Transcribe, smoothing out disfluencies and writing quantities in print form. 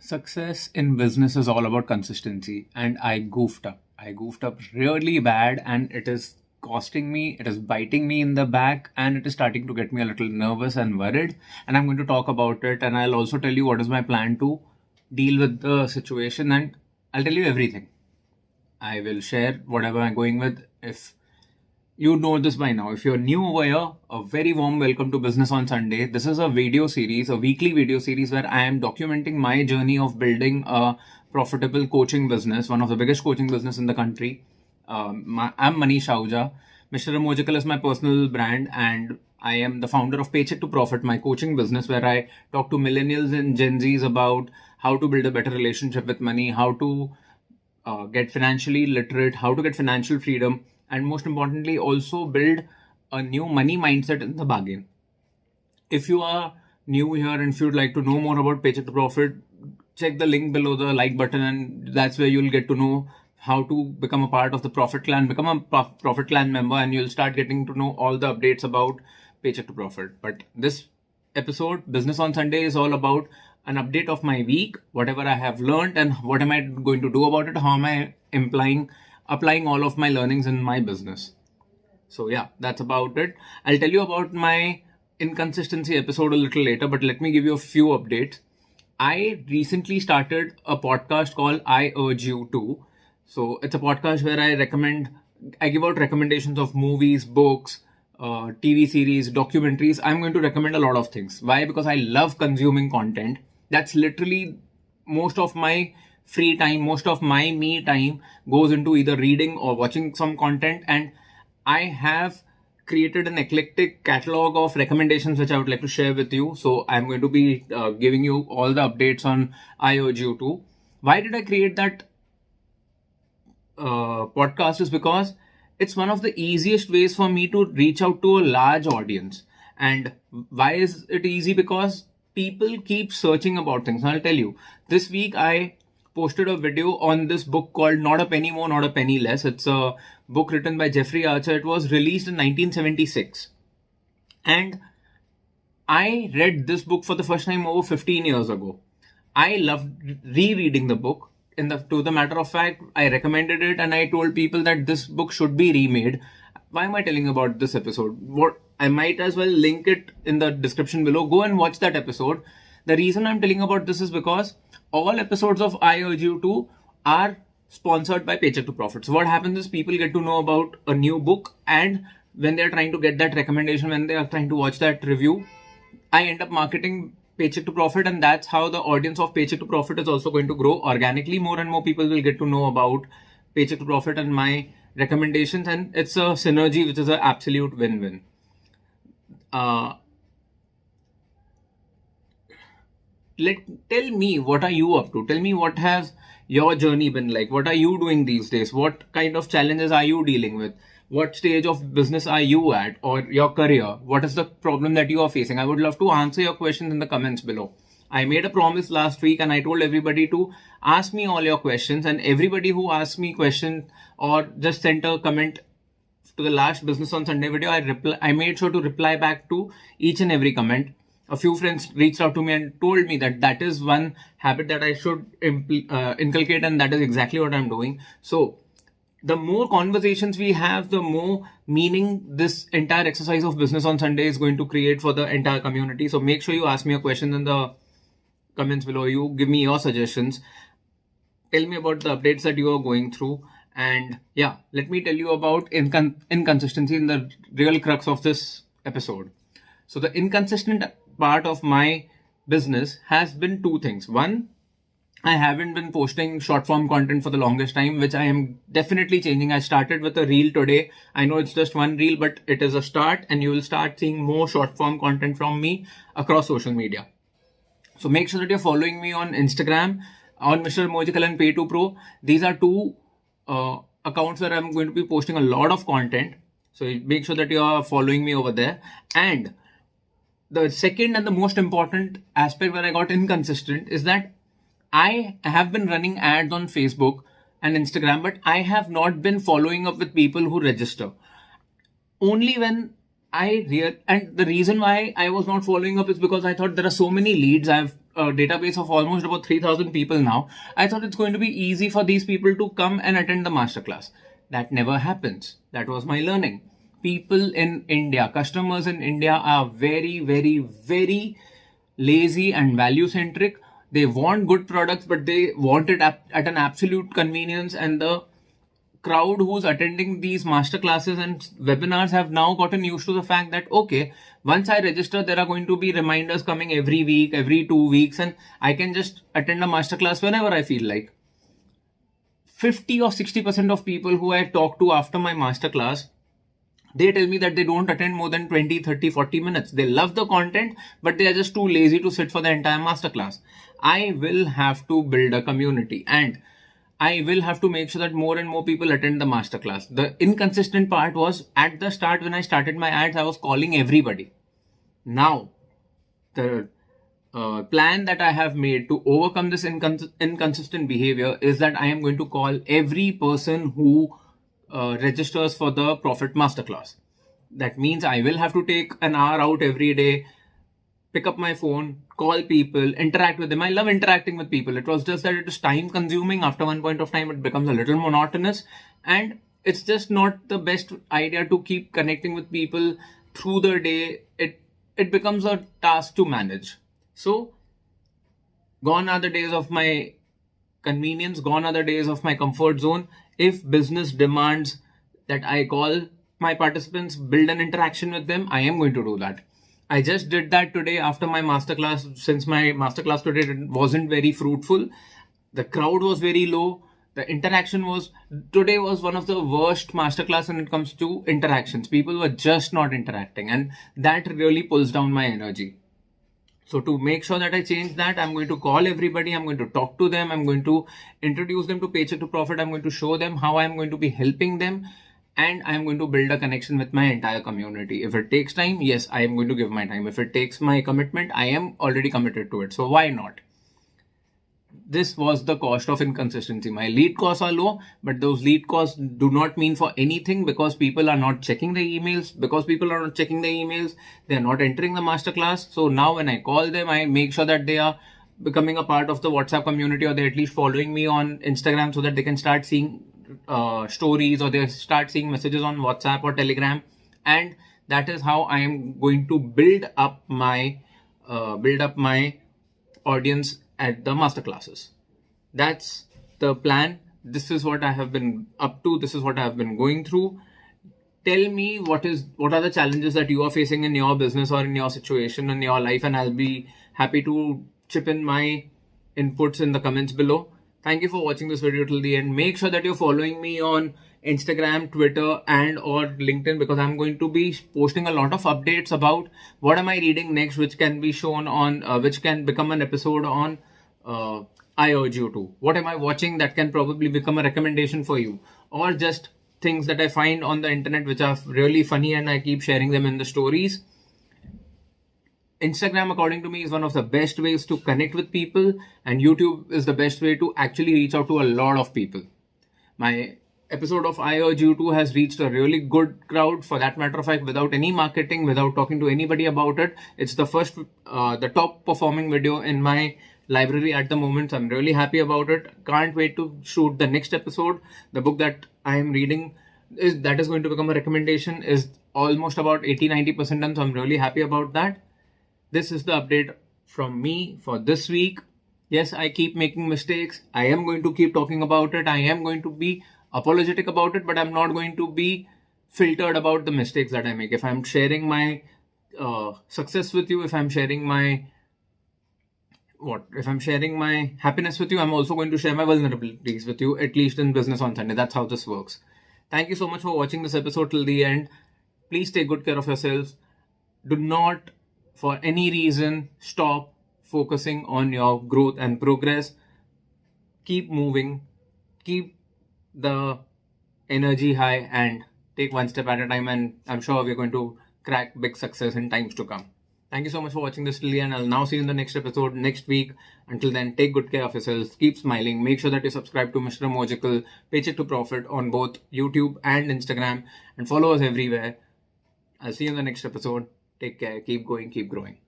Success in business is all about consistency, and I goofed up. I goofed up really bad, and it is costing me, it is biting me in the back, and it is starting to get me a little nervous and worried. And I'm going to talk about it, and I'll also tell you what is my plan to deal with the situation, and I'll tell you everything. I will share whatever I'm going with. If you know this by now. If you're new over here, a very warm welcome to Business on Sunday. This is a video series, a weekly video series where I am documenting my journey of building a profitable coaching business, one of the biggest coaching business in the country. I'm Manish Ahuja. Mr. Emojical is my personal brand, and I am the founder of Paycheck to Profit, my coaching business, where I talk to millennials and Gen Zs about how to build a better relationship with money, how to get financially literate, how to get financial freedom, and most importantly, also build a new money mindset in the bargain. If you are new here and if you'd like to know more about Paycheck to Profit, check the link below the like button, and that's where you'll get to know how to become a part of the Profit Clan, become a Profit Clan member, and you'll start getting to know all the updates about Paycheck to Profit. But this episode, Business on Sunday, is all about an update of my week, whatever I have learned, and what am I going to do about it, how am I applying all of my learnings in my business. So yeah, that's about it. I'll tell you about my inconsistency episode a little later, but let me give you a few updates. I recently started a podcast called I Urge You To. So it's a podcast where I give out recommendations of movies, books, TV series, documentaries. I'm going to recommend a lot of things. Why? Because I love consuming content. That's literally most of my free time, most of my me time goes into either reading or watching some content. And I have created an eclectic catalog of recommendations which I would like to share with you. So I'm going to be giving you all the updates on I Urge You To. Why did I create that podcast? Is because it's one of the easiest ways for me to reach out to a large audience. And why is it easy? Because people keep searching about things. I'll tell you, this week I posted a video on this book called Not a Penny More, Not a Penny Less. It's a book written by Jeffrey Archer. It was released in 1976. And I read this book for the first time over 15 years ago. I loved rereading the book. To the matter of fact, I recommended it and I told people that this book should be remade. Why am I telling about this episode? I might as well link it in the description below. Go and watch that episode. The reason I'm telling about this is because all episodes of I Urge You To are sponsored by Paycheck to Profit. So what happens is people get to know about a new book, and when they're trying to get that recommendation, when they are trying to watch that review, I end up marketing Paycheck to Profit, and that's how the audience of Paycheck to Profit is also going to grow organically. More and more people will get to know about Paycheck to Profit and my recommendations, and it's a synergy which is an absolute win-win. Tell me, what are you up to? Tell me, what has your journey been like? What are you doing these days? What kind of challenges are you dealing with? What stage of business are you at, or your career? What is the problem that you are facing? I would love to answer your questions in the comments below. I made a promise last week and I told everybody to ask me all your questions, and everybody who asked me questions or just sent a comment to the last Business on Sunday video, I made sure to reply back to each and every comment. A few friends reached out to me and told me that is one habit that I should inculcate, and that is exactly what I'm doing. So the more conversations we have, the more meaning this entire exercise of Business on Sunday is going to create for the entire community. So make sure you ask me a question in the comments below. You give me your suggestions. Tell me about the updates that you are going through. And yeah, let me tell you about inconsistency in the real crux of this episode. So the inconsistent part of my business has been two things. One, I haven't been posting short form content for the longest time, which I am definitely changing. I started with a reel today. I know it's just one reel, but it is a start, and you will start seeing more short form content from me across social media. So make sure that you're following me on Instagram, on Mr. Emojical and Pay2Pro. These are two accounts where I'm going to be posting a lot of content. So make sure that you are following me over there. And the second and the most important aspect where I got inconsistent is that I have been running ads on Facebook and Instagram, but I have not been following up with people who register. Only when and the reason why I was not following up is because I thought there are so many leads. I've a database of almost about 3,000 people now. I thought it's going to be easy for these people to come and attend the masterclass. That never happens. That was my learning. People in India, customers in India are very, very, very lazy and value centric. They want good products, but they want it at an absolute convenience. And the crowd who's attending these masterclasses and webinars have now gotten used to the fact that, okay, once I register, there are going to be reminders coming every week, every 2 weeks, and I can just attend a masterclass whenever I feel like. 50 or 60% of people who I talk to after my masterclass, they tell me that they don't attend more than 20, 30, 40 minutes. They love the content, but they are just too lazy to sit for the entire masterclass. I will have to build a community, and I will have to make sure that more and more people attend the masterclass. The inconsistent part was at the start when I started my ads, I was calling everybody. Now, the plan that I have made to overcome this inconsistent behavior is that I am going to call every person who registers for the Profit Masterclass. That means I will have to take an hour out every day, pick up my phone, call people, interact with them. I love interacting with people. It was just that it is time consuming. After one point of time, it becomes a little monotonous, and it's just not the best idea to keep connecting with people through the day. It becomes a task to manage. So gone are the days of my convenience, gone are the days of my comfort zone. If business demands that I call my participants, build an interaction with them, I am going to do that. I just did that today after my masterclass. Since my masterclass today wasn't very fruitful, the crowd was very low. The interaction today was one of the worst masterclass when it comes to interactions. People were just not interacting, and that really pulls down my energy. So to make sure that I change that, I'm going to call everybody. I'm going to talk to them. I'm going to introduce them to Paycheck to Profit. I'm going to show them how I'm going to be helping them. And I'm going to build a connection with my entire community. If it takes time, yes, I am going to give my time. If it takes my commitment, I am already committed to it. So why not? This was the cost of inconsistency. My lead costs are low, but those lead costs do not mean for anything because people are not checking the emails. Because people are not checking the emails, they are not entering the masterclass. So now when I call them, I make sure that they are becoming a part of the WhatsApp community, or they're at least following me on Instagram so that they can start seeing stories, or they start seeing messages on WhatsApp or Telegram. And that is how I am going to build up my audience at the masterclasses. That's the plan. This is what I have been up to. This is what I have been going through. Tell me what are the challenges that you are facing in your business or in your situation in your life, and I'll be happy to chip in my inputs in the comments below. Thank you for watching this video till the end. Make sure that you're following me on Instagram, Twitter, and or LinkedIn, because I'm going to be posting a lot of updates about what am I reading next, which can be shown on, which can become an episode on I urge you to. What am I watching that can probably become a recommendation for you, or just things that I find on the internet which are really funny and I keep sharing them in the stories. Instagram, according to me, is one of the best ways to connect with people, and YouTube is the best way to actually reach out to a lot of people. My episode of I Urge You To has reached a really good crowd, for that matter of fact, without any marketing, without talking to anybody about it. It's the top performing video in my library at the moment. So I'm really happy about it. Can't wait to shoot the next episode. The book that I am reading that is going to become a recommendation is almost about 80-90% done. So I'm really happy about that. This is the update from me for this week. Yes, I keep making mistakes. I am going to keep talking about it. I am going to be apologetic about it, but I'm not going to be filtered about the mistakes that I make. If I'm sharing my success with you, if I'm sharing my happiness with you, I'm also going to share my vulnerabilities with you, at least in Business on Sunday. That's how this works. Thank you so much for watching this episode till the end. Please take good care of yourselves. Do not, for any reason, stop focusing on your growth and progress. Keep moving, keep the energy high, and take one step at a time, and I'm sure we're going to crack big success in times to come. Thank you so much for watching this till the end. I'll now see you in the next episode next week. Until then, take good care of yourselves, keep smiling, make sure that you subscribe to Mr. Emojical, Paycheck to Profit on both YouTube and Instagram, and follow us everywhere. I'll see you in the next episode. Take care, keep going, keep growing.